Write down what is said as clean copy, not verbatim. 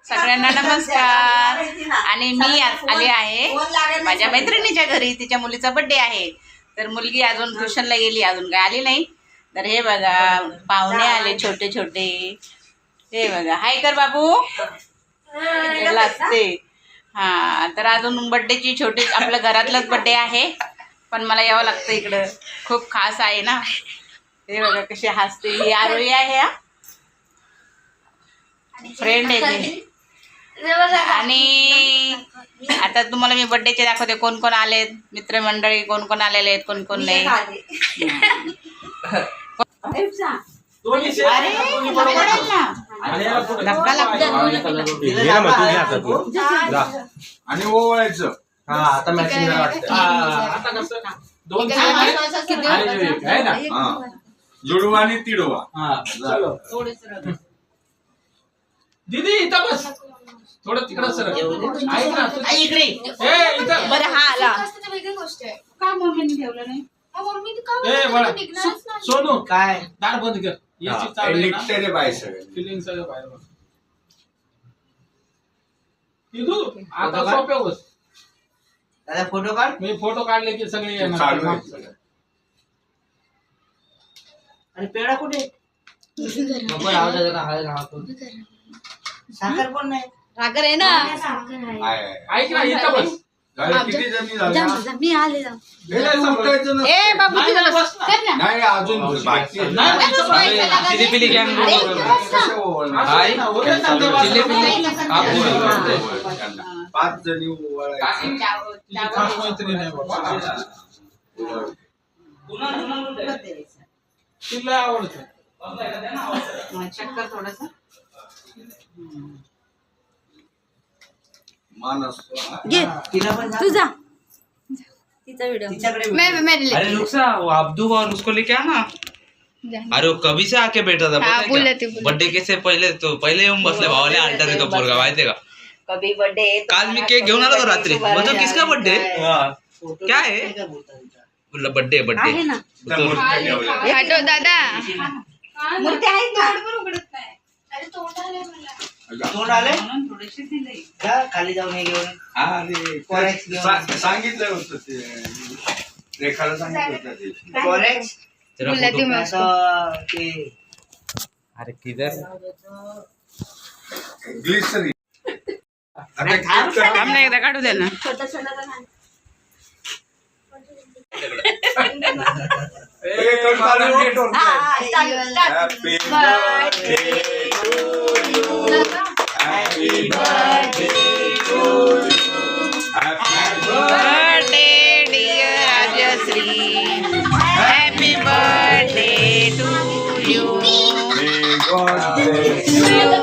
सगळ्यांना नमस्कार. आणि मी आले आहे माझ्या मैत्रिणीच्या घरी. तिच्या मुलीचा बर्थडे आहे. तर मुलगी अजून ट्युशनला गेली, अजून काय आली नाही. तर हे बघा पाहुणे आले छोटे छोटे. हे बघा हाय कर बाबू लागते. हां तर अजून बड्डेची छोटी आपल्या घरातलाच बड्डे आहे, पण मला यावं लागतं इकडं. खूप खास आहे ना. हे बघा कशी हसते. ही आरोही आहे हा फ्रेंड आहे ती. आणि आता तुम्हाला मी बड्डेचे दाखवते कोण कोण आलेत. मित्रमंडळी कोण कोण आलेले आहेत, कोण कोण नाही. आणि ओवाळायचं. आता मॅचिंग जुडवा आणि तिडवा. दीदी इथं बस, थोडं तिकडं सर. इकडे बरं. हा आला का मम्मीने ठेवलं नाही. सोनू काय दार बंद कर. निघते बाय सगळं. फिलिंग सगळं बाहेर बघ. तिथू आता सोप्या बस. दादा फोटो काढ. मी फोटो काढले की सगळे येणार. चालू आहे सगळं. आणि पेढा कुठे? नको राहू दे जरा. हळद राहतो. साखर पण नाही. साखर आहे ना. ऐक ना इथं बस. किती जणी झाल्या? मी आले जा. हे नाही संपवायचं ना. ए बाबू तिथं बस. कर ना. नाही अजून बाकी आहे. नाही, इथं बस. चिली पिली गँग. कसे ओवाळणार? हाय. होते ना ते बस. चिली पिली. पाच जणी ओवाळायचं. तुझी खास मैत्रीण आहे बाबा. तिला आवडतं. चक्कर थोडस. मान असतो. घे तिला पण तुझा तिचा व्हिडिओ. तिच्याकडे अरे रुखसा वो अब्दू और उसको लेके आना. अरे वो कभी से आके बैठा था पता है क्या? बर्थडे के से पहिले येऊन बसले भावाले अल्टर येतो पोरगा माहितीये का. कभी बर्थडे. काल मी केक घेऊन आलो रात्री. मतलब किसका बर्थडे क्या है? बोला बर्थडे आहे ना. बर्थडे. दादा मूर्ती आहेत ना. तोंड आले थोडेसे दिले. जा खाली जाऊन हे घेऊन. सांगितलं होतं ते. रेखाला सांगितलं होतं ते. कॉलेज तेरा फोटो. आता ते अरे किधर ग्लिसरी. थांब ना एकदा काढू दे ना. Happy birthday to you. Happy birthday to you. Happy birthday dear Rajshree. Happy birthday to you. birthday. God bless you.